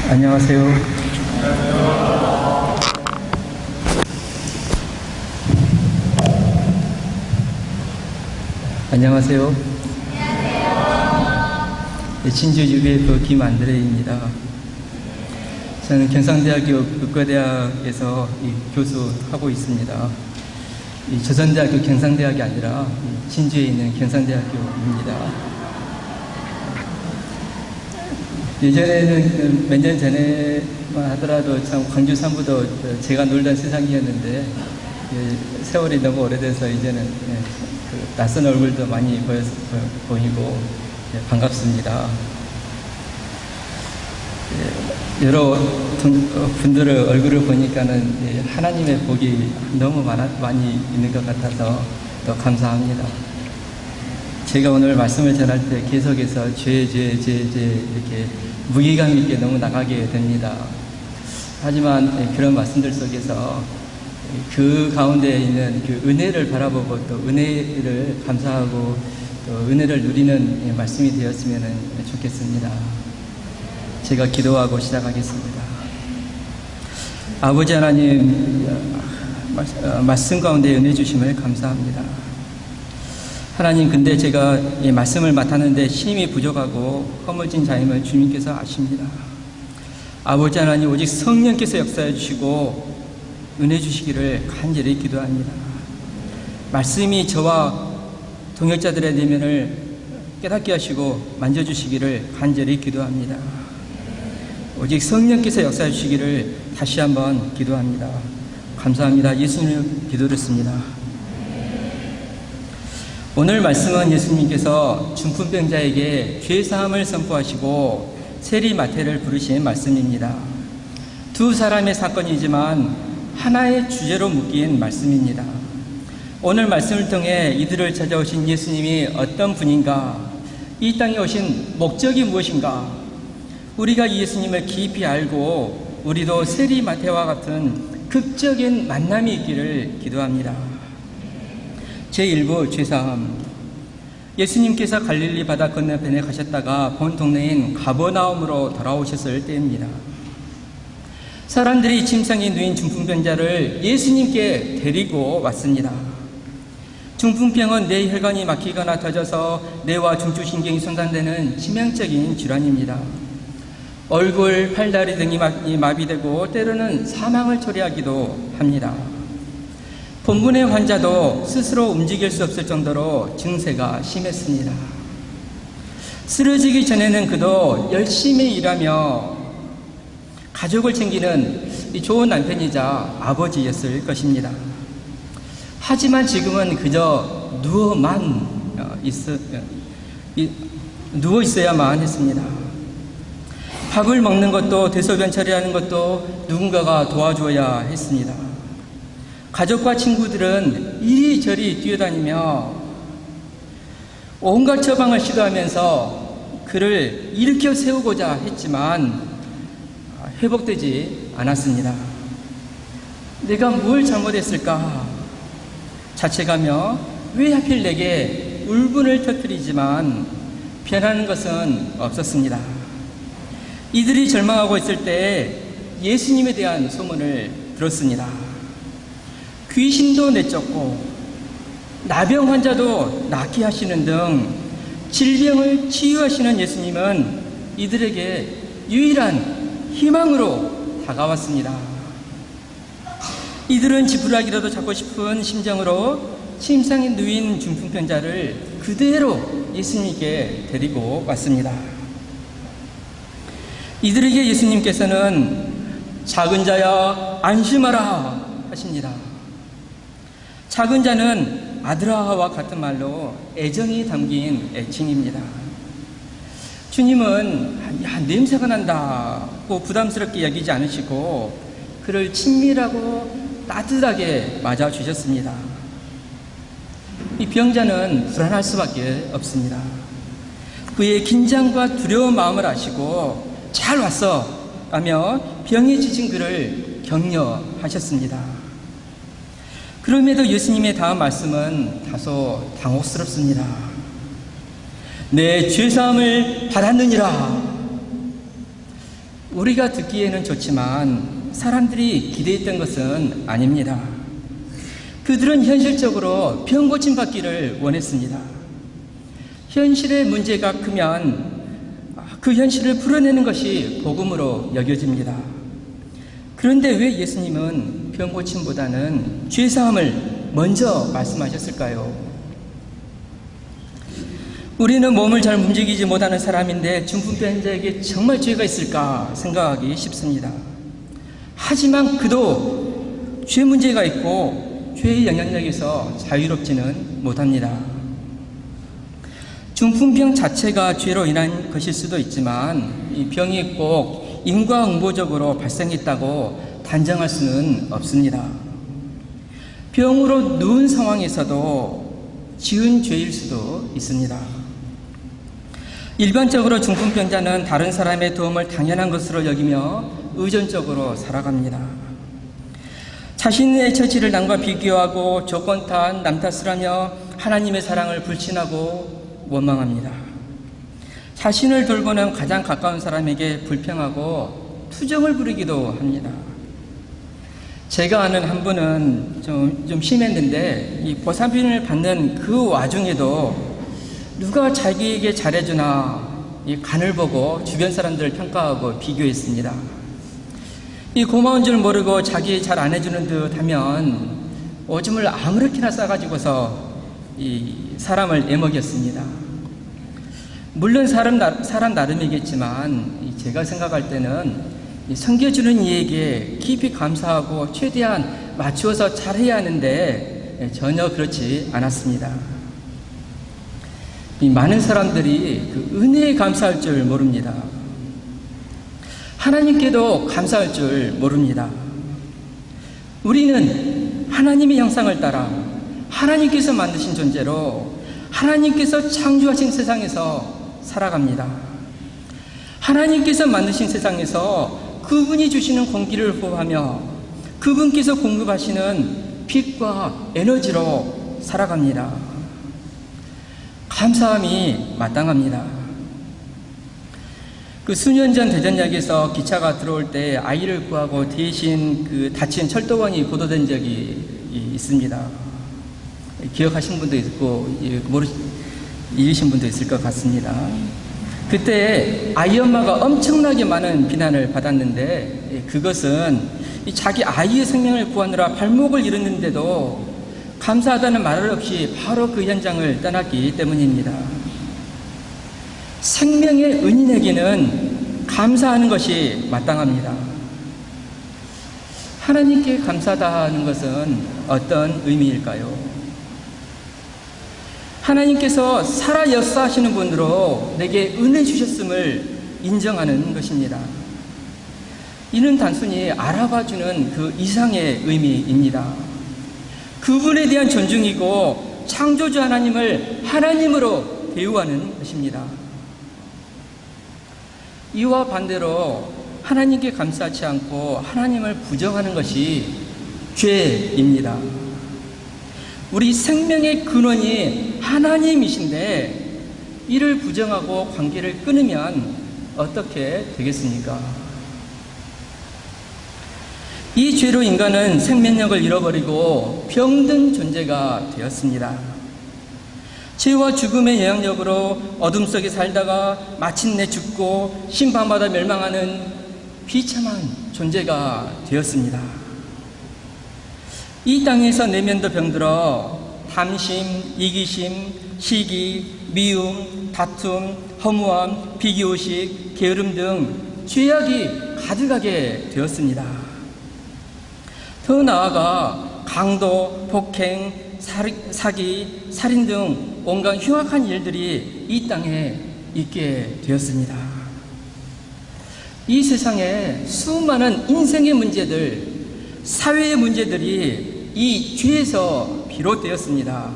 안녕하세요. 안녕하세요. 진주 UBF 김안드레입니다. 저는 경상대학교 의과대학에서 교수하고 있습니다. 조선대학교 경상대학이 아니라 진주에 있는 경상대학교입니다. 예전에는 몇 년 전에만 하더라도 참 광주 산부도 제가 놀던 세상이었는데 세월이 너무 오래돼서 이제는 낯선 얼굴도 많이 보이고 반갑습니다. 여러 분들의 얼굴을 보니까는 하나님의 복이 너무 많이 있는 것 같아서 더 감사합니다. 제가 오늘 말씀을 전할 때 계속해서 죄 이렇게 무게감 있게 너무 나가게 됩니다. 하지만 그런 말씀들 속에서 그 가운데 있는 그 은혜를 바라보고 또 은혜를 감사하고 또 은혜를 누리는 말씀이 되었으면 좋겠습니다. 제가 기도하고 시작하겠습니다. 아버지 하나님, 말씀 가운데 은혜 주심을 감사합니다. 하나님, 근데 제가 이 말씀을 맡았는데 힘이 부족하고 허물진 자임을 주님께서 아십니다. 아버지 하나님, 오직 성령께서 역사해 주시고 은혜 주시기를 간절히 기도합니다. 말씀이 저와 동역자들의 내면을 깨닫게 하시고 만져주시기를 간절히 기도합니다. 오직 성령께서 역사해 주시기를 다시 한번 기도합니다. 감사합니다. 예수님을 기도드렸습니다. 오늘 말씀은 예수님께서 중풍병자에게 죄사함을 선포하시고 세리마태를 부르신 말씀입니다. 두 사람의 사건이지만 하나의 주제로 묶인 말씀입니다. 오늘 말씀을 통해 이들을 찾아오신 예수님이 어떤 분인가, 이 땅에 오신 목적이 무엇인가, 우리가 이 예수님을 깊이 알고 우리도 세리마태와 같은 극적인 만남이 있기를 기도합니다. 제1부 죄사함. 예수님께서 갈릴리 바다 건너편에 가셨다가 본 동네인 가버나움으로 돌아오셨을 때입니다. 사람들이 침상에 누인 중풍병자를 예수님께 데리고 왔습니다. 중풍병은 뇌 혈관이 막히거나 터져서 뇌와 중추신경이 손상되는 치명적인 질환입니다. 얼굴, 팔다리 등이 마비되고 때로는 사망을 초래하기도 합니다. 본문의 환자도 스스로 움직일 수 없을 정도로 증세가 심했습니다. 쓰러지기 전에는 그도 열심히 일하며 가족을 챙기는 좋은 남편이자 아버지였을 것입니다. 하지만 지금은 그저 누워 있어야만 했습니다. 밥을 먹는 것도 대소변 처리하는 것도 누군가가 도와줘야 했습니다. 가족과 친구들은 이리저리 뛰어다니며 온갖 처방을 시도하면서 그를 일으켜 세우고자 했지만 회복되지 않았습니다. 내가 뭘 잘못했을까 자책하며 왜 하필 내게 울분을 터뜨리지만 변하는 것은 없었습니다. 이들이 절망하고 있을 때 예수님에 대한 소문을 들었습니다. 귀신도 내쫓고 나병 환자도 낫게 하시는 등 질병을 치유하시는 예수님은 이들에게 유일한 희망으로 다가왔습니다. 이들은 지푸라기라도 잡고 싶은 심정으로 침상에 누인 중풍병자를 그대로 예수님께 데리고 왔습니다. 이들에게 예수님께서는 작은 자야 안심하라 하십니다. 작은 자는 아드라와 같은 말로 애정이 담긴 애칭입니다. 주님은 냄새가 난다고 부담스럽게 여기지 않으시고 그를 친밀하고 따뜻하게 맞아주셨습니다. 이 병자는 불안할 수밖에 없습니다. 그의 긴장과 두려운 마음을 아시고 잘 왔어 하며 병에 지친 그를 격려하셨습니다. 그럼에도 예수님의 다음 말씀은 다소 당혹스럽습니다. 내 죄사함을 받았느니라. 우리가 듣기에는 좋지만 사람들이 기대했던 것은 아닙니다. 그들은 현실적으로 병 고침받기를 원했습니다. 현실의 문제가 크면 그 현실을 풀어내는 것이 복음으로 여겨집니다. 그런데 왜 예수님은 병 고침보다는 죄사함을 먼저 말씀하셨을까요? 우리는 몸을 잘 움직이지 못하는 사람인데 중풍병자에게 정말 죄가 있을까 생각하기 쉽습니다. 하지만 그도 죄 문제가 있고 죄의 영향력에서 자유롭지는 못합니다. 중풍병 자체가 죄로 인한 것일 수도 있지만 이 병이 꼭 인과응보적으로 발생했다고 단정할 수는 없습니다. 병으로 누운 상황에서도 지은 죄일 수도 있습니다. 일반적으로 중풍병자는 다른 사람의 도움을 당연한 것으로 여기며 의존적으로 살아갑니다. 자신의 처지를 남과 비교하고 조건 탓, 남 탓을 하며 하나님의 사랑을 불신하고 원망합니다. 자신을 돌보는 가장 가까운 사람에게 불평하고 투정을 부리기도 합니다. 제가 아는 한 분은 좀 심했는데 이 보살핌을 받는 그 와중에도 누가 자기에게 잘해주나 이 간을 보고 주변 사람들을 평가하고 비교했습니다. 이 고마운 줄 모르고 자기 잘 안 해주는 듯 하면 오줌을 아무렇게나 싸가지고서 이 사람을 애먹였습니다. 물론 사람 나름이겠지만 제가 생각할 때는 섬겨주는 이에게 깊이 감사하고 최대한 맞추어서 잘해야 하는데 전혀 그렇지 않았습니다. 이 많은 사람들이 그 은혜에 감사할 줄 모릅니다. 하나님께도 감사할 줄 모릅니다. 우리는 하나님의 형상을 따라 하나님께서 만드신 존재로 하나님께서 창조하신 세상에서 살아갑니다. 하나님께서 만드신 세상에서 그분이 주시는 공기를 호흡하며 그분께서 공급하시는 빛과 에너지로 살아갑니다. 감사함이 마땅합니다. 그 수년 전 대전역에서 기차가 들어올 때 아이를 구하고 대신 그 다친 철도원이 보도된 적이 있습니다. 기억하신 분도 있고 잃으신 분도 있을 것 같습니다. 그때 아이 엄마가 엄청나게 많은 비난을 받았는데 그것은 자기 아이의 생명을 구하느라 발목을 잃었는데도 감사하다는 말을 없이 바로 그 현장을 떠났기 때문입니다. 생명의 은인에게는 감사하는 것이 마땅합니다. 하나님께 감사하다는 것은 어떤 의미일까요? 하나님께서 살아 역사하시는 분으로 내게 은혜 주셨음을 인정하는 것입니다. 이는 단순히 알아봐주는 그 이상의 의미입니다. 그분에 대한 존중이고 창조주 하나님을 하나님으로 대우하는 것입니다. 이와 반대로 하나님께 감사하지 않고 하나님을 부정하는 것이 죄입니다. 우리 생명의 근원이 하나님이신데 이를 부정하고 관계를 끊으면 어떻게 되겠습니까? 이 죄로 인간은 생명력을 잃어버리고 병든 존재가 되었습니다. 죄와 죽음의 영향력으로 어둠 속에 살다가 마침내 죽고 심판받아 멸망하는 비참한 존재가 되었습니다. 이 땅에서 내면도 병들어 탐심, 이기심, 시기, 미움, 다툼, 허무함, 비교의식, 게으름 등 죄악이 가득하게 되었습니다. 더 나아가 강도, 폭행, 사기, 살인 등 온갖 흉악한 일들이 이 땅에 있게 되었습니다. 이 세상에 수많은 인생의 문제들, 사회의 문제들이 이 죄에서 비롯되었습니다.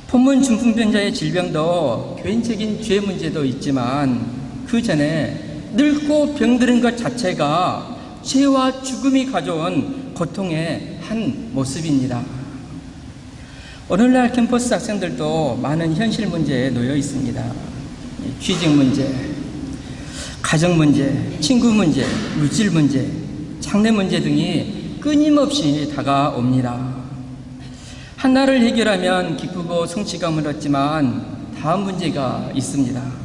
본문 중풍병자의 질병도 개인적인 죄 문제도 있지만 그 전에 늙고 병드는 것 자체가 죄와 죽음이 가져온 고통의 한 모습입니다. 오늘날 캠퍼스 학생들도 많은 현실 문제에 놓여 있습니다. 취직 문제, 가정 문제, 친구 문제, 물질 문제, 장래 문제 등이 끊임없이 다가옵니다. 하나를 해결하면 기쁘고 성취감을 얻지만 다음 문제가 있습니다.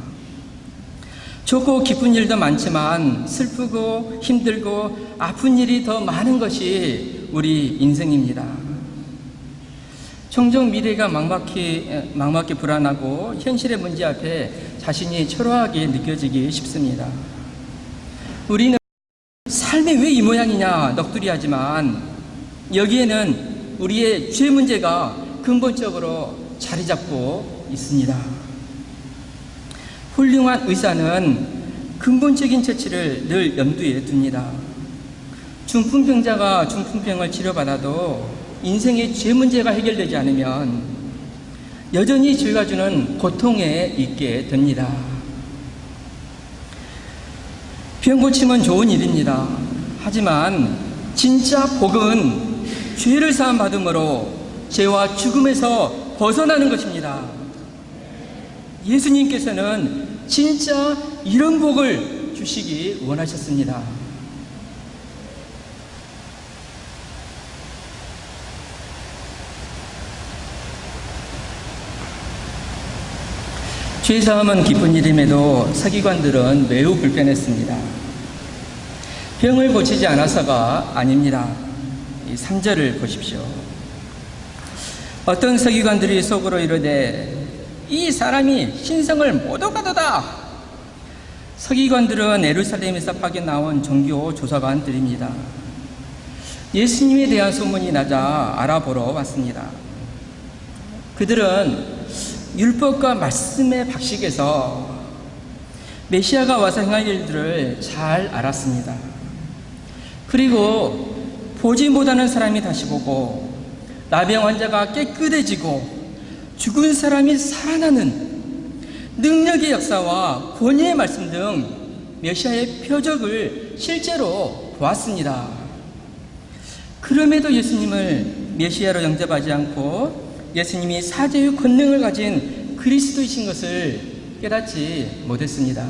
좋고 기쁜 일도 많지만 슬프고 힘들고 아픈 일이 더 많은 것이 우리 인생입니다. 종종 미래가 막막히 불안하고 현실의 문제 앞에 자신이 초라하게 느껴지기 쉽습니다. 우리는 삶이 왜 이 모양이냐 넋두리하지만 여기에는 우리의 죄 문제가 근본적으로 자리 잡고 있습니다. 훌륭한 의사는 근본적인 처치를 늘 염두에 둡니다. 중풍병자가 중풍병을 치료받아도 인생의 죄 문제가 해결되지 않으면 여전히 죄가 주는 고통에 있게 됩니다. 병 고침은 좋은 일입니다. 하지만 진짜 복은 죄를 사함 받음으로 죄와 죽음에서 벗어나는 것입니다. 예수님께서는 진짜 이런 복을 주시기 원하셨습니다. 죄사함은 기쁜 일임에도 서기관들은 매우 불편했습니다. 병을 고치지 않아서가 아닙니다. 이 3절을 보십시오. 어떤 서기관들이 속으로 이르되 이 사람이 신성을 못 얻가도다. 서기관들은 예루살렘에서 파견 나온 종교 조사관들입니다. 예수님에 대한 소문이 나자 알아보러 왔습니다. 그들은 율법과 말씀의 박식에서 메시아가 와서 행할 일들을 잘 알았습니다. 그리고 보지 못하는 사람이 다시 보고 나병 환자가 깨끗해지고 죽은 사람이 살아나는 능력의 역사와 권위의 말씀 등 메시아의 표적을 실제로 보았습니다. 그럼에도 예수님을 메시아로 영접하지 않고 예수님이 사제의 권능을 가진 그리스도이신 것을 깨닫지 못했습니다.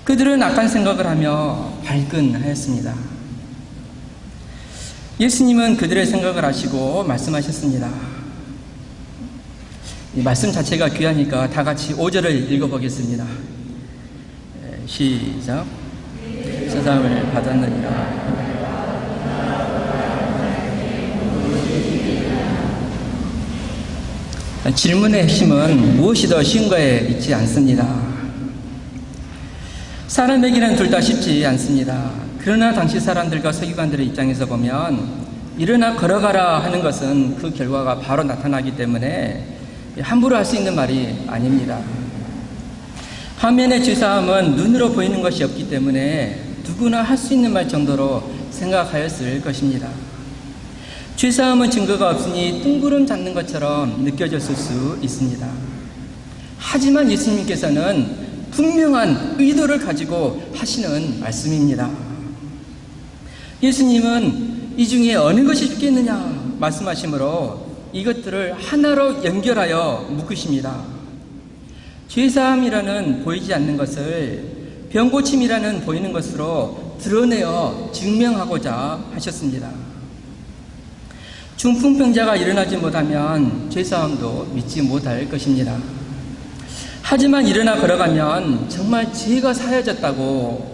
그들은 악한 생각을 하며 발끈하였습니다. 예수님은 그들의 생각을 아시고 말씀하셨습니다. 이 말씀 자체가 귀하니까 다 같이 5절을 읽어보겠습니다. 시작. 세상을 받았느니라. 질문의 핵심은 무엇이 더 쉬운가에 있지 않습니다. 사람에게는 둘 다 쉽지 않습니다. 그러나 당시 사람들과 서기관들의 입장에서 보면 일어나 걸어가라 하는 것은 그 결과가 바로 나타나기 때문에 함부로 할 수 있는 말이 아닙니다. 반면에 죄사함은 눈으로 보이는 것이 없기 때문에 누구나 할 수 있는 말 정도로 생각하였을 것입니다. 죄사함은 증거가 없으니 뜬구름 잡는 것처럼 느껴졌을 수 있습니다. 하지만 예수님께서는 분명한 의도를 가지고 하시는 말씀입니다. 예수님은 이 중에 어느 것이 쉽겠느냐 말씀하시므로 이것들을 하나로 연결하여 묶으십니다. 죄사함이라는 보이지 않는 것을 병고침이라는 보이는 것으로 드러내어 증명하고자 하셨습니다. 중풍병자가 일어나지 못하면 죄사함도 믿지 못할 것입니다. 하지만 일어나 걸어가면 정말 죄가 사해졌다고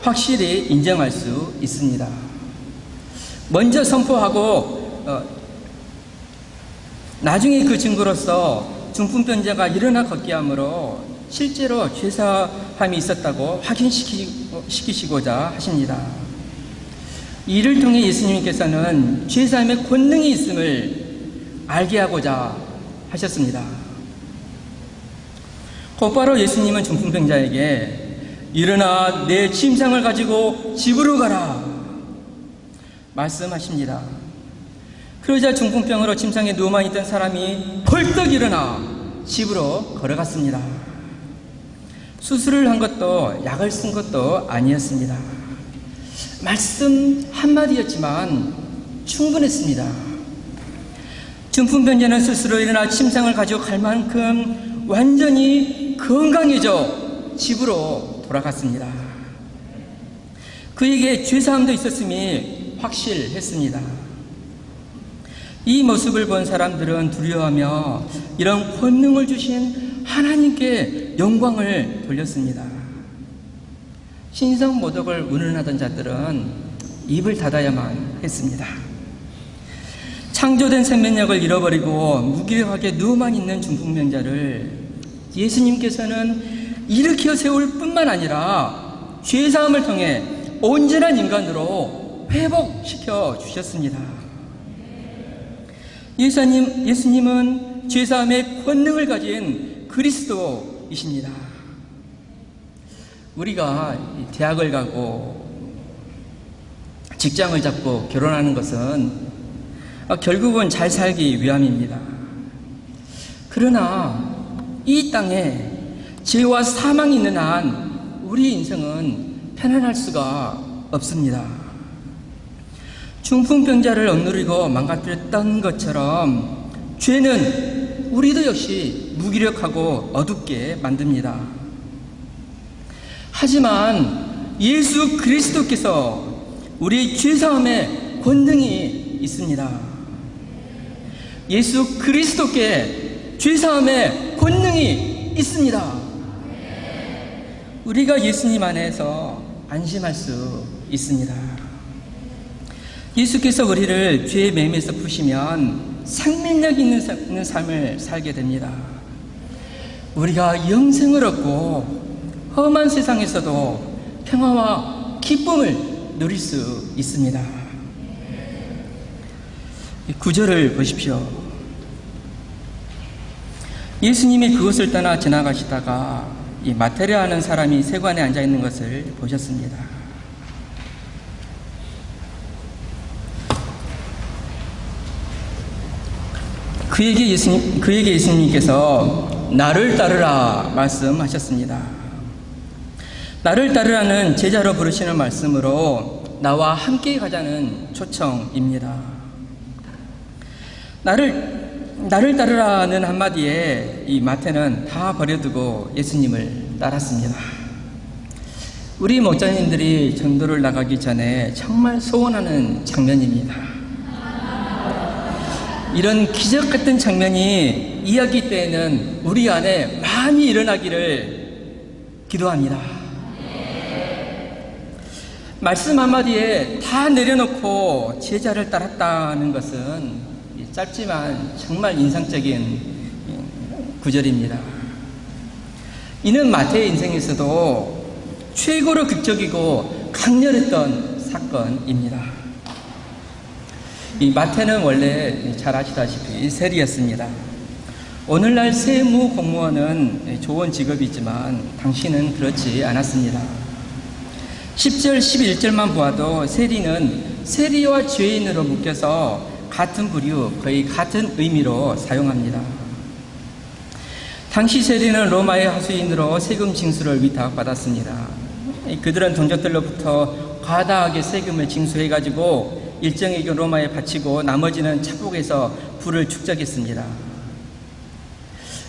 확실히 인정할 수 있습니다. 먼저 선포하고 나중에 그 증거로서 중풍병자가 일어나 걷게 하므로 실제로 죄사함이 있었다고 확인시키시고자 하십니다. 이를 통해 예수님께서는 죄사함의 권능이 있음을 알게 하고자 하셨습니다. 곧바로 예수님은 중풍병자에게 일어나 내 침상을 가지고 집으로 가라 말씀하십니다. 그러자 중풍병으로 침상에 누워만 있던 사람이 벌떡 일어나 집으로 걸어갔습니다. 수술을 한 것도 약을 쓴 것도 아니었습니다. 말씀 한마디였지만 충분했습니다. 중풍병자는 스스로 일어나 침상을 가지고 갈 만큼 완전히 건강해져 집으로 돌아갔습니다. 그에게 죄사함도 있었음이 확실했습니다. 이 모습을 본 사람들은 두려워하며 이런 권능을 주신 하나님께 영광을 돌렸습니다. 신성 모독을 운운하던 자들은 입을 닫아야만 했습니다. 창조된 생명력을 잃어버리고 무기력하게 누워만 있는 중풍병자를 예수님께서는 일으켜 세울 뿐만 아니라 죄사함을 통해 온전한 인간으로 회복시켜 주셨습니다. 예수님은 죄사함의 권능을 가진 그리스도이십니다. 우리가 대학을 가고 직장을 잡고 결혼하는 것은 결국은 잘 살기 위함입니다. 그러나 이 땅에 죄와 사망이 있는 한 우리 인생은 편안할 수가 없습니다. 중풍병자를 억누르고 망가뜨렸던 것처럼 죄는 우리도 역시 무기력하고 어둡게 만듭니다. 하지만 예수 그리스도께서 우리 죄사함에 권능이 있습니다. 예수 그리스도께 죄사함에 권능이 있습니다. 우리가 예수님 안에서 안심할 수 있습니다. 예수께서 우리를 죄의 매임에서 푸시면 생명력 있는 삶을 살게 됩니다. 우리가 영생을 얻고 험한 세상에서도 평화와 기쁨을 누릴 수 있습니다. 9절을 보십시오. 예수님이 그곳을 떠나 지나가시다가 이 마테레 하는 사람이 세관에 앉아 있는 것을 보셨습니다. 그에게 예수님께서 나를 따르라 말씀하셨습니다. 나를 따르라는 제자로 부르시는 말씀으로 나와 함께 가자는 초청입니다. 나를 따르라는 한마디에 이 마태는 다 버려두고 예수님을 따랐습니다. 우리 목자님들이 전도를 나가기 전에 정말 소원하는 장면입니다. 이런 기적 같은 장면이 이야기 때에는 우리 안에 많이 일어나기를 기도합니다. 말씀 한마디에 다 내려놓고 제자를 따랐다는 것은 짧지만 정말 인상적인 구절입니다. 이는 마태의 인생에서도 최고로 극적이고 강렬했던 사건입니다. 이 마태는 원래 잘 아시다시피 세리였습니다. 오늘날 세무 공무원은 좋은 직업이지만 당시는 그렇지 않았습니다. 10절, 11절만 보아도 세리는 세리와 죄인으로 묶여서 같은 부류, 거의 같은 의미로 사용합니다. 당시 세리는 로마의 하수인으로 세금 징수를 위탁받았습니다. 그들은 동족들로부터 과다하게 세금을 징수해가지고 일정액을 로마에 바치고 나머지는 착복해서 부를 축적했습니다.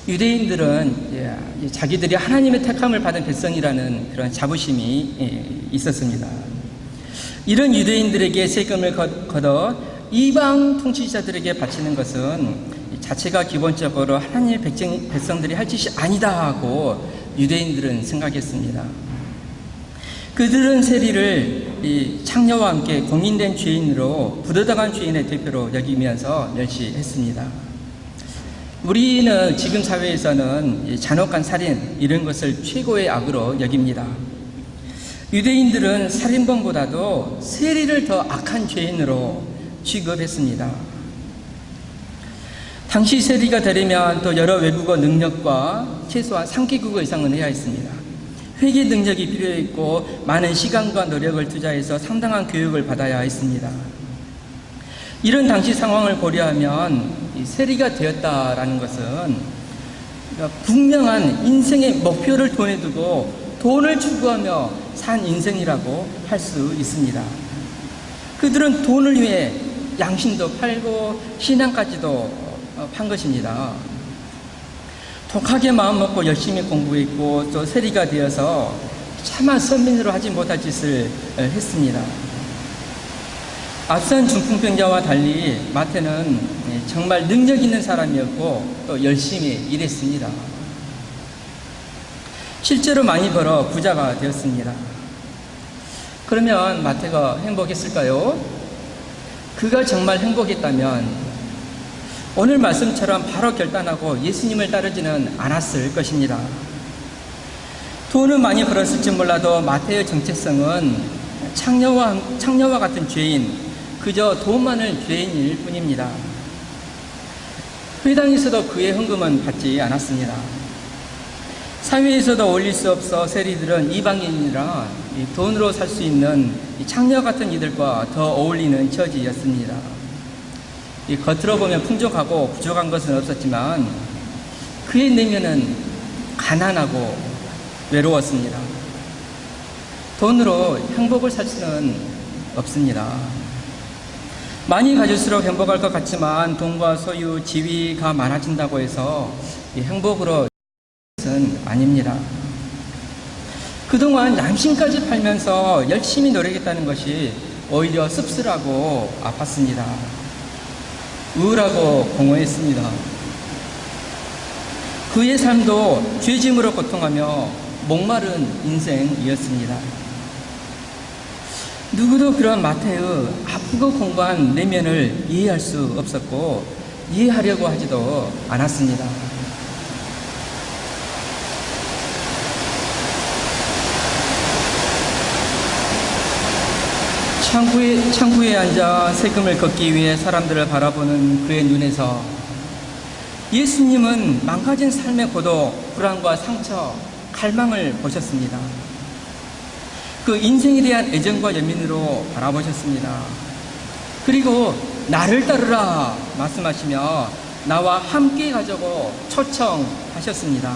유대인들은 자기들이 하나님의 택함을 받은 백성이라는 그런 자부심이 있었습니다. 이런 유대인들에게 세금을 걷어 이방 통치자들에게 바치는 것은 자체가 기본적으로 하나님의 백성들이 할 짓이 아니다 하고 유대인들은 생각했습니다. 그들은 세리를 창녀와 함께 공인된 죄인으로 부도덕한 죄인의 대표로 여기면서 멸시했습니다. 우리는 지금 사회에서는 잔혹한 살인 이런 것을 최고의 악으로 여깁니다. 유대인들은 살인범보다도 세리를 더 악한 죄인으로 취급했습니다. 당시 세리가 되려면 또 여러 외국어 능력과 최소한 3개국어 이상은 해야 했습니다. 회계 능력이 필요했고 많은 시간과 노력을 투자해서 상당한 교육을 받아야 했습니다. 이런 당시 상황을 고려하면 세리가 되었다라는 것은 분명한 인생의 목표를 돈에 두고 돈을 추구하며 산 인생이라고 할 수 있습니다. 그들은 돈을 위해 양심도 팔고 신앙까지도 판 것입니다. 독하게 마음먹고 열심히 공부했고 또 세리가 되어서 차마 선민으로 하지 못할 짓을 했습니다. 앞선 중풍병자와 달리 마태는 정말 능력 있는 사람이었고 또 열심히 일했습니다. 실제로 많이 벌어 부자가 되었습니다. 그러면 마태가 행복했을까요? 그가 정말 행복했다면 오늘 말씀처럼 바로 결단하고 예수님을 따르지는 않았을 것입니다. 돈은 많이 벌었을지 몰라도 마태의 정체성은 창녀와 같은 죄인, 그저 돈만을 죄인일 뿐입니다. 회당에서도 그의 헌금은 받지 않았습니다. 사회에서도 어울릴 수 없어 세리들은 이방인이라 돈으로 살 수 있는 창녀 같은 이들과 더 어울리는 처지였습니다. 겉으로 보면 풍족하고 부족한 것은 없었지만 그의 내면은 가난하고 외로웠습니다. 돈으로 행복을 살 수는 없습니다. 많이 가질수록 행복할 것 같지만 돈과 소유, 지위가 많아진다고 해서 행복으로 것은 아닙니다. 그동안 남심까지 팔면서 열심히 노력했다는 것이 오히려 씁쓸하고 아팠습니다. 우울하고 공허했습니다. 그의 삶도 죄짐으로 고통하며 목마른 인생이었습니다. 누구도 그런 마태의 아프고 공고한 내면을 이해할 수 없었고 이해하려고 하지도 않았습니다. 창구에 앉아 세금을 걷기 위해 사람들을 바라보는 그의 눈에서 예수님은 망가진 삶의 고독, 불안과 상처, 갈망을 보셨습니다. 그 인생에 대한 애정과 연민으로 바라보셨습니다. 그리고 나를 따르라 말씀하시며 나와 함께 가자고 초청하셨습니다.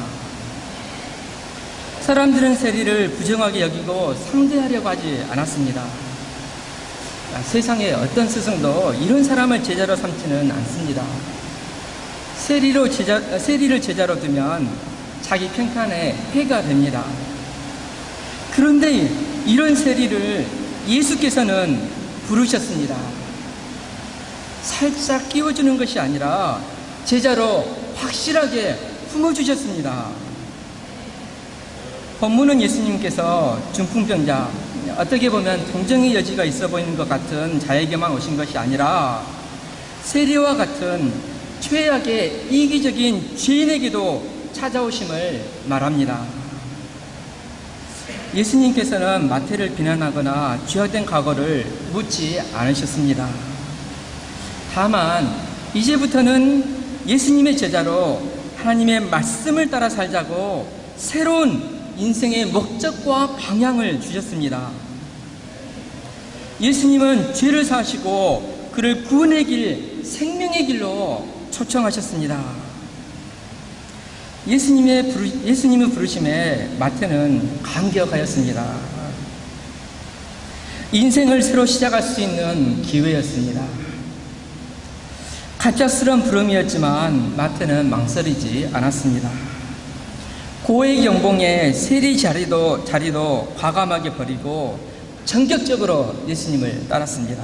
사람들은 세리를 부정하게 여기고 상대하려고 하지 않았습니다. 세상의 어떤 스승도 이런 사람을 제자로 삼지는 않습니다. 세리를 제자로 두면 자기 평판에 해가 됩니다. 그런데 이런 세리를 예수께서는 부르셨습니다. 살짝 끼워주는 것이 아니라 제자로 확실하게 품어주셨습니다. 본문은 예수님께서 중풍병자, 어떻게 보면 동정의 여지가 있어 보이는 것 같은 자에게만 오신 것이 아니라 세리와 같은 최악의 이기적인 죄인에게도 찾아오심을 말합니다. 예수님께서는 마태를 비난하거나 죄악된 과거를 묻지 않으셨습니다. 다만 이제부터는 예수님의 제자로 하나님의 말씀을 따라 살자고 새로운 인생의 목적과 방향을 주셨습니다. 예수님은 죄를 사하시고 그를 구원의 길, 생명의 길로 초청하셨습니다. 예수님의 부르심에 마태는 감격하였습니다. 인생을 새로 시작할 수 있는 기회였습니다. 갑작스러운 부름이었지만 마태는 망설이지 않았습니다. 고액 연봉에 세리 자리도 과감하게 버리고 전격적으로 예수님을 따랐습니다.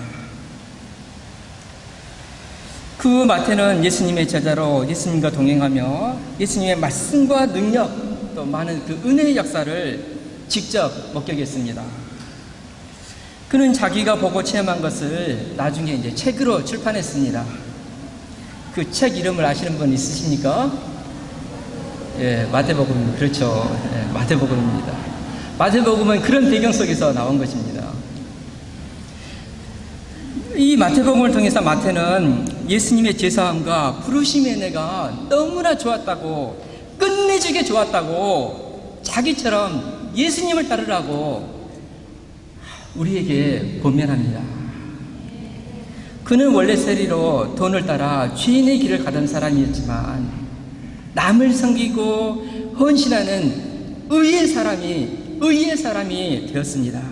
그 마태는 예수님의 제자로 예수님과 동행하며 예수님의 말씀과 능력 또 많은 그 은혜의 역사를 직접 목격했습니다. 그는 자기가 보고 체험한 것을 나중에 이제 책으로 출판했습니다. 그 책 이름을 아시는 분 있으십니까? 예, 마태복음, 그렇죠. 예, 마태복음입니다. 마태복음은 그런 배경 속에서 나온 것입니다. 이 마태복음을 통해서 마태는 예수님의 제사함과 부르심의 은혜가 너무나 좋았다고, 끝내주게 좋았다고, 자기처럼 예수님을 따르라고 우리에게 권면합니다. 그는 원래 세리로 돈을 따라 죄인의 길을 가던 사람이었지만 남을 섬기고 헌신하는 의의 사람이 되었습니다.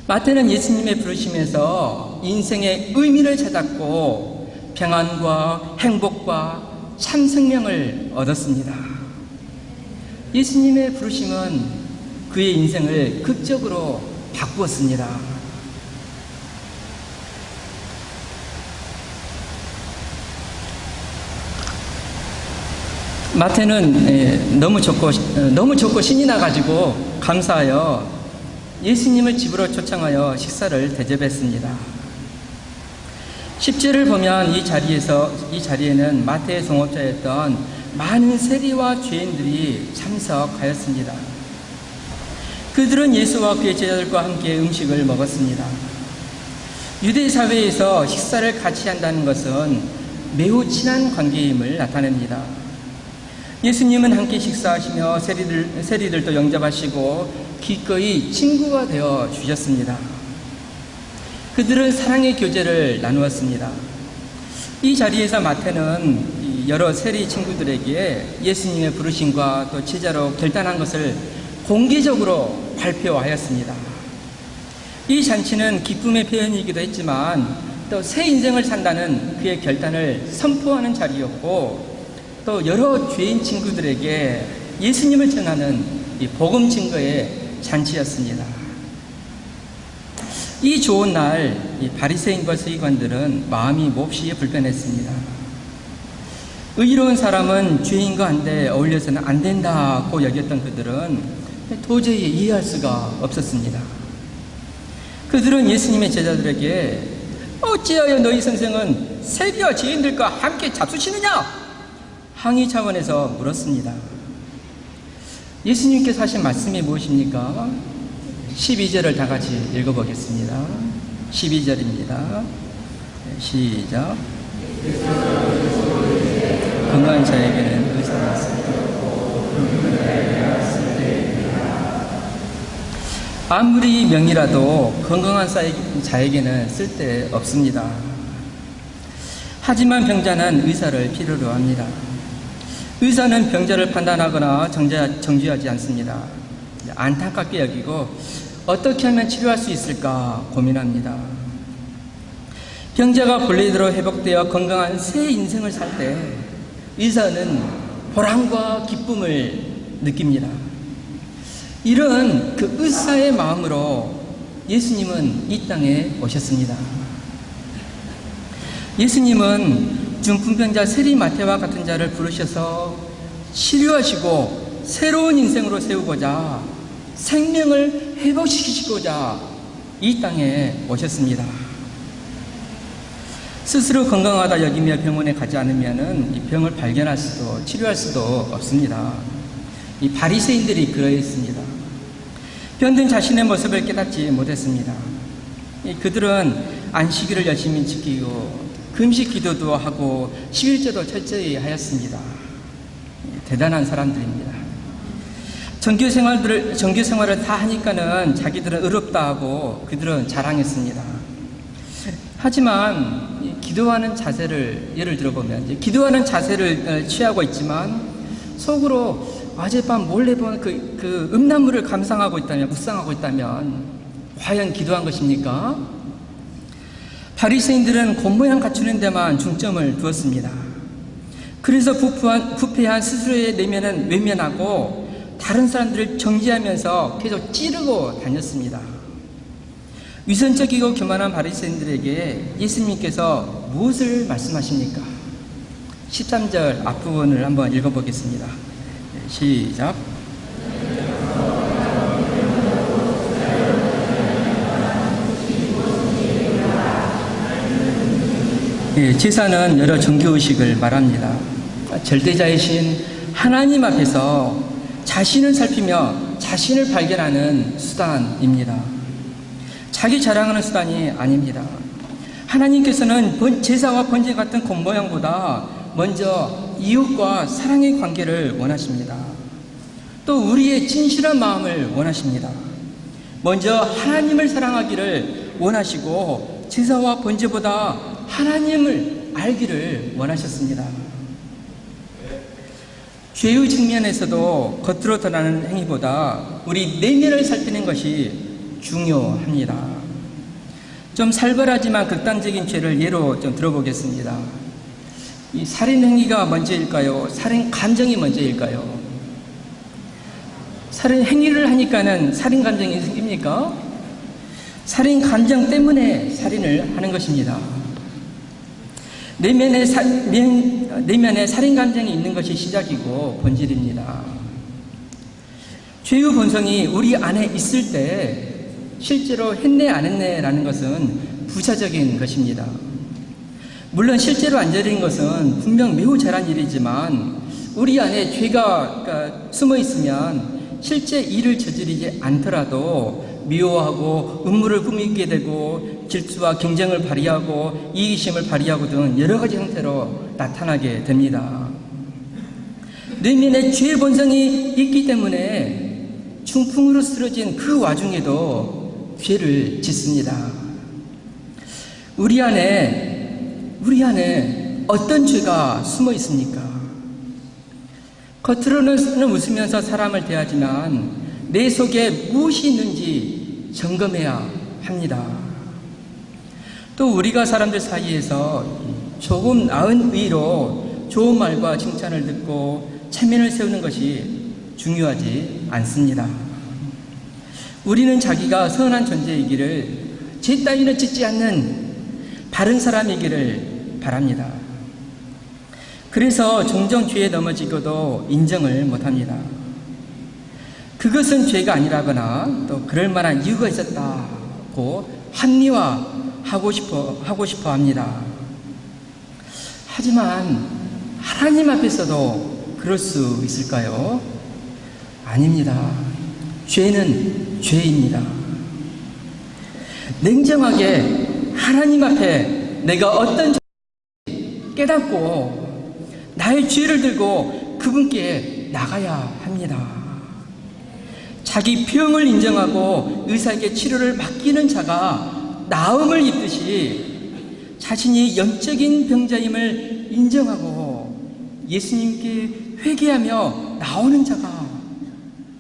마태는 예수님의 부르심에서 인생의 의미를 찾았고 평안과 행복과 참 생명을 얻었습니다. 예수님의 부르심은 그의 인생을 극적으로 바꾸었습니다. 마태는 너무 좋고 신이 나가지고 감사하여 예수님을 집으로 초청하여 식사를 대접했습니다. 10절을 보면 이 자리에는 마태의 동업자였던 많은 세리와 죄인들이 참석하였습니다. 그들은 예수와 그의 제자들과 함께 음식을 먹었습니다. 유대 사회에서 식사를 같이 한다는 것은 매우 친한 관계임을 나타냅니다. 예수님은 함께 식사하시며 세리들도 영접하시고 기꺼이 친구가 되어 주셨습니다. 그들은 사랑의 교제를 나누었습니다. 이 자리에서 마태는 여러 세리 친구들에게 예수님의 부르심과 또 제자로 결단한 것을 공개적으로 발표하였습니다. 이 잔치는 기쁨의 표현이기도 했지만 또 새 인생을 산다는 그의 결단을 선포하는 자리였고, 또 여러 죄인 친구들에게 예수님을 전하는 이 복음 증거의 잔치였습니다. 이 좋은 날, 이 바리새인과 서기관들은 마음이 몹시 불편했습니다. 의로운 사람은 죄인과 한데 어울려서는 안 된다고 여겼던 그들은 도저히 이해할 수가 없었습니다. 그들은 예수님의 제자들에게 어찌하여 너희 선생은 세리와 죄인들과 함께 잡수시느냐? 항의 차원에서 물었습니다. 예수님께서 하신 말씀이 무엇입니까? 12절을 다 같이 읽어보겠습니다. 12절입니다. 시작. 건강한 자에게는 의사가 있습니다. 아무리 명이라도 건강한 자에게는 쓸데 없습니다. 하지만 병자는 의사를 필요로 합니다. 의사는 병자를 판단하거나 정죄하지 않습니다. 안타깝게 여기고 어떻게 하면 치료할 수 있을까 고민합니다. 병자가 본래대로 회복되어 건강한 새 인생을 살 때 의사는 보람과 기쁨을 느낍니다. 이런 그 의사의 마음으로 예수님은 이 땅에 오셨습니다. 예수님은 중풍병자 세리 마태와 같은 자를 부르셔서 치료하시고 새로운 인생으로 세우고자, 생명을 회복시키시고자 이 땅에 오셨습니다. 스스로 건강하다 여기며 병원에 가지 않으면 이 병을 발견할 수도 치료할 수도 없습니다. 이 바리새인들이 그러했습니다. 병든 자신의 모습을 깨닫지 못했습니다. 그들은 안식일을 열심히 지키고 금식 기도도 하고 11조도 철저히 하였습니다. 대단한 사람들입니다. 정규 생활을 다 하니까는 자기들은 의롭다 하고 그들은 자랑했습니다. 하지만 기도하는 자세를 예를 들어보면 기도하는 자세를 취하고 있지만 속으로 어젯밤 몰래 본 그 음란물을 묵상하고 있다면 과연 기도한 것입니까? 바리새인들은 겉모양 갖추는 데만 중점을 두었습니다. 그래서 부패한 스스로의 내면은 외면하고 다른 사람들을 정죄하면서 계속 찌르고 다녔습니다. 위선적이고 교만한 바리새인들에게 예수님께서 무엇을 말씀하십니까? 13절 앞부분을 한번 읽어보겠습니다. 시작. 제사는 여러 종교의식을 말합니다. 절대자이신 하나님 앞에서 자신을 살피며 자신을 발견하는 수단입니다. 자기 자랑하는 수단이 아닙니다. 하나님께서는 제사와 번제 같은 겉모양보다 먼저 이웃과 사랑의 관계를 원하십니다. 또 우리의 진실한 마음을 원하십니다. 먼저 하나님을 사랑하기를 원하시고 제사와 번제보다 하나님을 알기를 원하셨습니다. 죄의 측면에서도 겉으로 드러나는 행위보다 우리 내면을 살피는 것이 중요합니다. 좀 살벌하지만 극단적인 죄를 예로 좀 들어보겠습니다. 이 살인 행위가 먼저일까요? 살인 감정이 먼저일까요? 살인 행위를 하니까는 살인 감정이 생깁니까? 살인 감정 때문에 살인을 하는 것입니다. 내면에 살인 감정이 있는 것이 시작이고 본질입니다. 죄의 본성이 우리 안에 있을 때 실제로 했네 안 했네라는 것은 부차적인 것입니다. 물론 실제로 안 저린 것은 분명 매우 잘한 일이지만 우리 안에 죄가 숨어 있으면 실제 일을 저지르지 않더라도 미워하고 음모를 꾸미게 되고 질투와 경쟁을 발휘하고 이기심을 발휘하고 등 여러 가지 형태로 나타나게 됩니다. 내면에 죄의 본성이 있기 때문에 중풍으로 쓰러진 그 와중에도 죄를 짓습니다. 우리 안에 어떤 죄가 숨어 있습니까? 겉으로는 웃으면서 사람을 대하지만 내 속에 무엇이 있는지 점검해야 합니다. 또 우리가 사람들 사이에서 조금 나은 의로 좋은 말과 칭찬을 듣고 체면을 세우는 것이 중요하지 않습니다. 우리는 자기가 선한 존재이기를, 죄 따위는 짓지 않는 바른 사람이기를 바랍니다. 그래서 종종 죄에 넘어지고도 인정을 못합니다. 그것은 죄가 아니라거나 또 그럴 만한 이유가 있었다고 합리화하고 싶어 합니다. 하지만 하나님 앞에서도 그럴 수 있을까요? 아닙니다. 죄는 죄입니다. 냉정하게 하나님 앞에 내가 어떤 죄인지 깨닫고 나의 죄를 들고 그분께 나가야 합니다. 자기 병을 인정하고 의사에게 치료를 맡기는 자가 나음을 입듯이 자신이 영적인 병자임을 인정하고 예수님께 회개하며 나오는 자가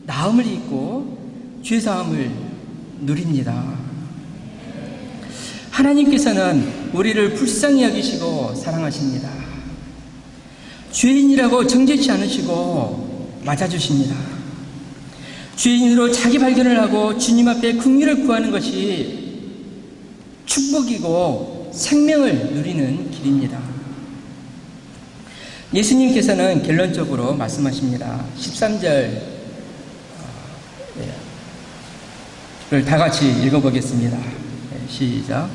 나음을 입고 죄사함을 누립니다. 하나님께서는 우리를 불쌍히 여기시고 사랑하십니다. 죄인이라고 정죄치 않으시고 맞아주십니다. 죄인으로 자기 발견을 하고 주님 앞에 긍휼을 구하는 것이 축복이고 생명을 누리는 길입니다. 예수님께서는 결론적으로 말씀하십니다. 13절을 다 같이 읽어보겠습니다. 시작.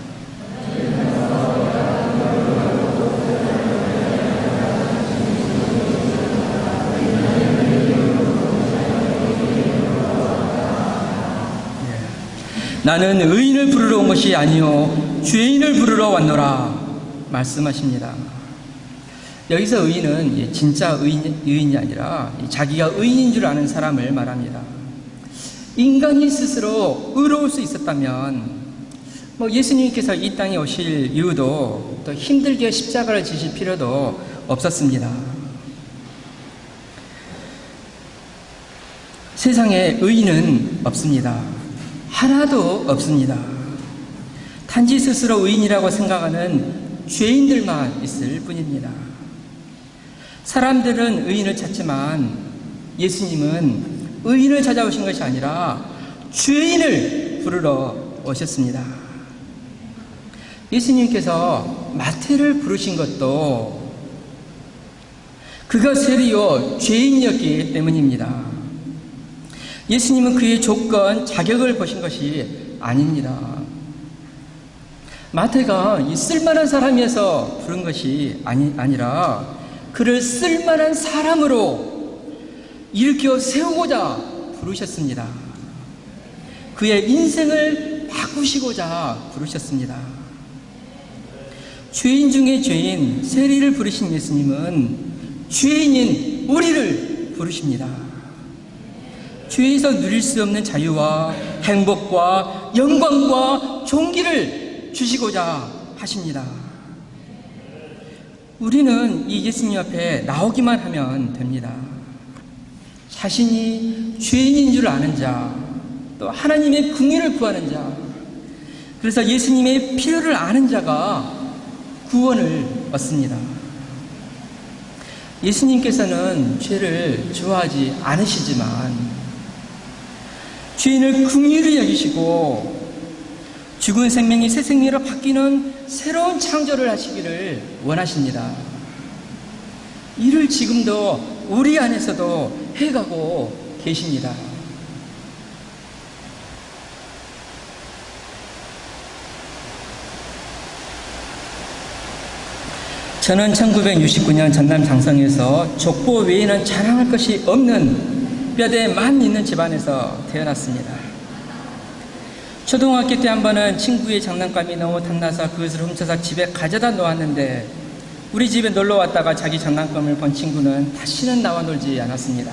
나는 의인을 부르러 온 것이 아니요 죄인을 부르러 왔노라 말씀하십니다. 여기서 의인은 진짜 의인이 아니라 자기가 의인인 줄 아는 사람을 말합니다. 인간이 스스로 의로울 수 있었다면 예수님께서 이 땅에 오실 이유도 또 힘들게 십자가를 지실 필요도 없었습니다. 세상에 의인은 없습니다. 하나도 없습니다. 단지 스스로 의인이라고 생각하는 죄인들만 있을 뿐입니다. 사람들은 의인을 찾지만 예수님은 의인을 찾아오신 것이 아니라 죄인을 부르러 오셨습니다. 예수님께서 마태를 부르신 것도 그가 세리요 죄인이었기 때문입니다. 예수님은 그의 조건, 자격을 보신 것이 아닙니다. 마태가 이 쓸만한 사람이어서 부른 것이 아니라 그를 쓸만한 사람으로 일으켜 세우고자 부르셨습니다. 그의 인생을 바꾸시고자 부르셨습니다. 죄인 중에 죄인, 세리를 부르신 예수님은 죄인인 우리를 부르십니다. 죄에서 누릴 수 없는 자유와 행복과 영광과 존귀를 주시고자 하십니다. 우리는 이 예수님 앞에 나오기만 하면 됩니다. 자신이 죄인인 줄 아는 자, 또 하나님의 긍휼을 구하는 자, 그래서 예수님의 필요를 아는 자가 구원을 얻습니다. 예수님께서는 죄를 좋아하지 않으시지만 죄인을 긍휼히 여기시고 죽은 생명이 새 생명으로 바뀌는 새로운 창조를 하시기를 원하십니다. 이를 지금도 우리 안에서도 해가고 계십니다. 저는 1969년 전남 장성에서 족보 외에는 자랑할 것이 없는 뼈대만 있는 집안에서 태어났습니다. 초등학교 때 한 번은 친구의 장난감이 너무 탐나서 그것을 훔쳐서 집에 가져다 놓았는데 우리 집에 놀러 왔다가 자기 장난감을 본 친구는 다시는 나와 놀지 않았습니다.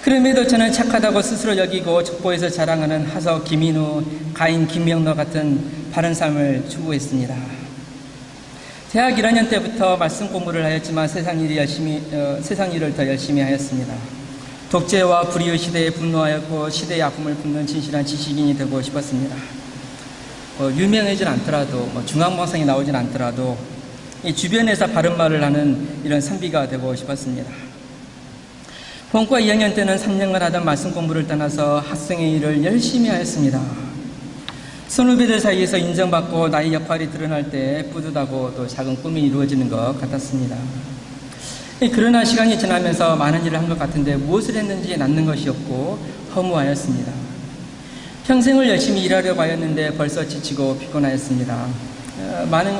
그럼에도 저는 착하다고 스스로 여기고 족보에서 자랑하는 하석, 김인우, 가인, 김명로 같은 바른 삶을 추구했습니다. 대학 1학년 때부터 말씀 공부를 하였지만 세상 일을 더 열심히 하였습니다. 독재와 불의의 시대에 분노하였고 시대의 아픔을 품는 진실한 지식인이 되고 싶었습니다. 유명하진 않더라도 중앙방송에 나오진 않더라도 이 주변에서 바른 말을 하는 이런 선비가 되고 싶었습니다. 본과 2학년 때는 3년간 하던 말씀 공부를 떠나서 학생의 일을 열심히 하였습니다. 선후배들 사이에서 인정받고 나의 역할이 드러날 때 뿌듯하고 또 작은 꿈이 이루어지는 것 같았습니다. 그러나 시간이 지나면서 많은 일을 한 것 같은데 무엇을 했는지 낳는 것이 없고 허무하였습니다. 평생을 열심히 일하려고 하였는데 벌써 지치고 피곤하였습니다.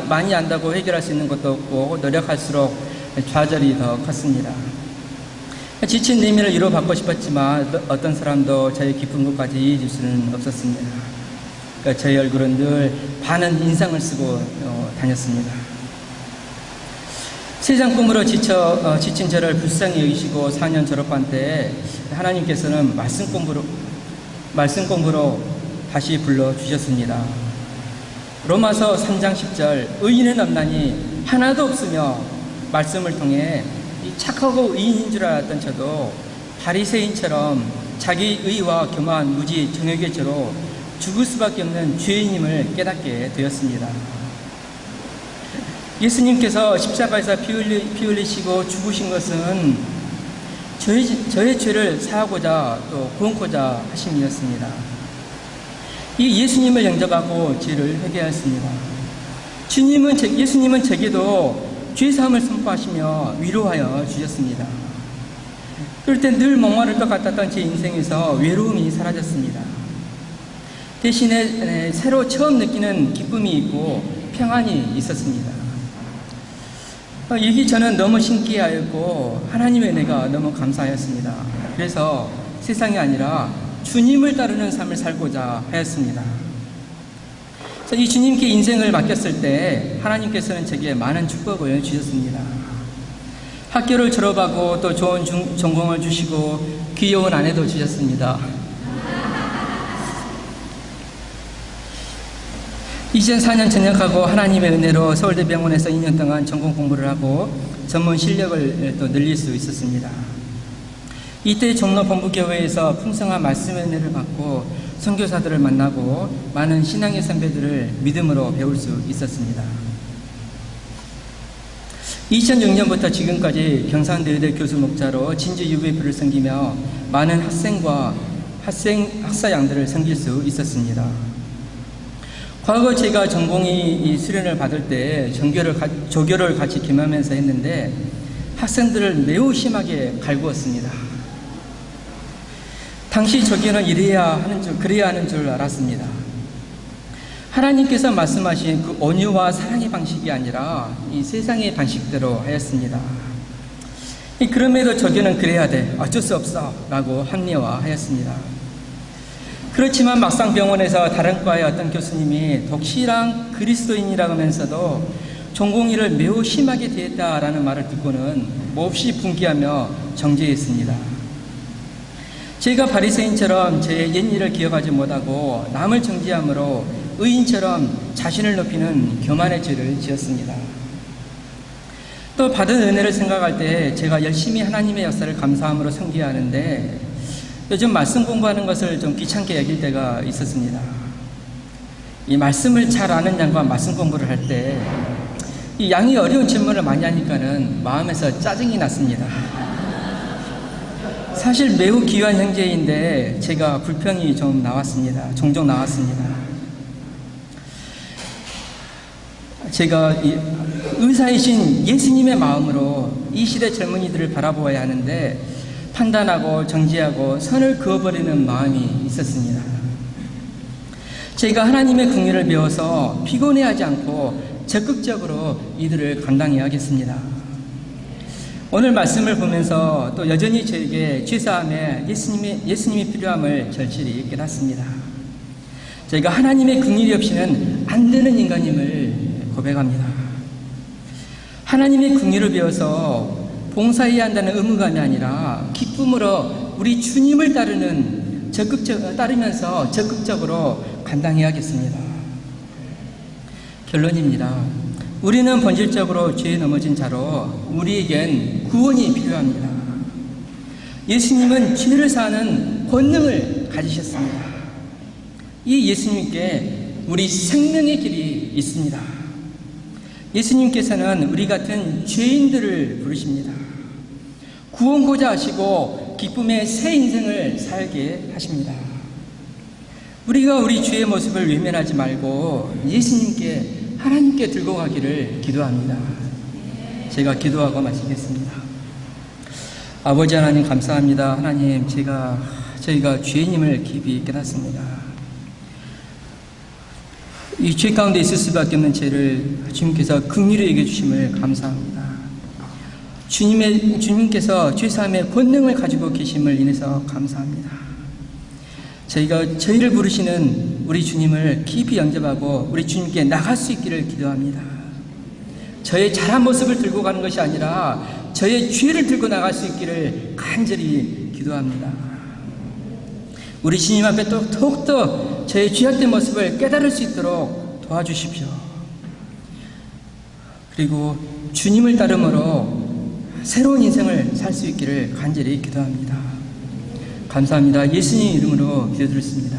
많이 안다고 해결할 수 있는 것도 없고 노력할수록 좌절이 더 컸습니다. 지친 내면을 위로받고 싶었지만 어떤 사람도 저의 깊은 것까지 이해해 줄 수는 없었습니다. 저의 얼굴은 늘 반은 인상을 쓰고 다녔습니다. 세상 꿈으로 지친 저를 불쌍히 여기시고 4년 졸업한 때 하나님께서는 말씀 공부로 다시 불러주셨습니다. 로마서 3장 10절 의인은 없나니 하나도 없으며 말씀을 통해 착하고 의인인 줄 알았던 저도 바리새인처럼 자기 의와 교만, 무지, 정욕의 죄로 죽을 수밖에 없는 죄인임을 깨닫게 되었습니다. 예수님께서 십자가에서 피 흘리시고 죽으신 것은 저의 죄를 사하고자 또 구원코자 하심이었습니다. 이 예수님을 영접하고 죄를 회개하였습니다. 예수님은 제게도 죄사함을 선포하시며 위로하여 주셨습니다. 그럴 때 늘 목마를 것 같았던 제 인생에서 외로움이 사라졌습니다. 대신에 새로 처음 느끼는 기쁨이 있고 평안이 있었습니다. 여기 저는 너무 신기하였고 하나님의 은혜가 너무 감사하였습니다. 그래서 세상이 아니라 주님을 따르는 삶을 살고자 하였습니다. 이 주님께 인생을 맡겼을 때 하나님께서는 제게 많은 축복을 주셨습니다. 학교를 졸업하고 또 좋은 전공을 주시고 귀여운 아내도 주셨습니다. 2004년 전역하고 하나님의 은혜로 서울대병원에서 2년 동안 전공 공부를 하고 전문 실력을 또 늘릴 수 있었습니다. 이때 종로 본부교회에서 풍성한 말씀의 은혜를 받고 선교사들을 만나고 많은 신앙의 선배들을 믿음으로 배울 수 있었습니다. 2006년부터 지금까지 경산대의대 교수 목자로 진주 UVF를 섬기며 많은 학사양들을 섬길 수 있었습니다. 과거 제가 전공의 수련을 받을 때 조교를 같이 겸하면서 했는데 학생들을 매우 심하게 갈구었습니다. 당시 조교는 그래야 하는 줄 알았습니다. 하나님께서 말씀하신 그 온유와 사랑의 방식이 아니라 이 세상의 방식대로 하였습니다. 그럼에도 조교는 그래야 돼, 어쩔 수 없어 라고 합리화하였습니다. 그렇지만 막상 병원에서 다른 과의 어떤 교수님이 독실한 그리스도인이라고 하면서도 전공의를 매우 심하게 대했다라는 말을 듣고는 몹시 분개하며 정죄했습니다. 제가 바리새인처럼 제 옛일을 기억하지 못하고 남을 정죄함으로 의인처럼 자신을 높이는 교만의 죄를 지었습니다. 또 받은 은혜를 생각할 때 제가 열심히 하나님의 역사를 감사함으로 섬겨야 하는데 요즘 말씀 공부하는 것을 좀 귀찮게 여길 때가 있었습니다. 이 말씀을 잘 아는 양과 말씀 공부를 할 때 이 양이 어려운 질문을 많이 하니까는 마음에서 짜증이 났습니다. 사실 매우 귀한 형제인데 제가 불평이 좀 나왔습니다. 종종 나왔습니다. 제가 의사이신 예수님의 마음으로 이 시대 젊은이들을 바라보아야 하는데 판단하고 정지하고 선을 그어버리는 마음이 있었습니다. 제가 하나님의 긍휼을 배워서 피곤해하지 않고 적극적으로 이들을 감당해야 하겠습니다. 오늘 말씀을 보면서 또 여전히 저에게 죄사함에 예수님이 필요함을 절실히 깨닫습니다. 저희가 하나님의 긍휼이 없이는 안 되는 인간임을 고백합니다. 하나님의 긍휼을 배워서 봉사해야 한다는 의무감이 아니라 기쁨으로 우리 주님을 따르면서 적극적으로 감당해야겠습니다. 결론입니다. 우리는 본질적으로 죄에 넘어진 자로 우리에겐 구원이 필요합니다. 예수님은 죄를 사하는 권능을 가지셨습니다. 이 예수님께 우리 생명의 길이 있습니다. 예수님께서는 우리 같은 죄인들을 부르십니다. 구원고자 하시고 기쁨의 새 인생을 살게 하십니다. 우리가 우리 죄의 모습을 외면하지 말고 예수님께 하나님께 들고 가기를 기도합니다. 제가 기도하고 마치겠습니다. 아버지 하나님 감사합니다. 하나님 저희가 죄인임을 깊이 깨닫습니다. 이 죄 가운데 있을 수밖에 없는 죄를 주님께서 긍휼히 여겨주심을 감사합니다. 주님께서 죄사함의 권능을 가지고 계심을 인해서 감사합니다. 저희가 저희를 부르시는 우리 주님을 깊이 영접하고 우리 주님께 나갈 수 있기를 기도합니다. 저의 잘한 모습을 들고 가는 것이 아니라 저의 죄를 들고 나갈 수 있기를 간절히 기도합니다. 우리 주님 앞에 또 더욱더 저의 죄악된 모습을 깨달을 수 있도록 도와주십시오. 그리고 주님을 따름으로 새로운 인생을 살 수 있기를 간절히 기도합니다. 감사합니다. 예수님 이름으로 기도드렸습니다.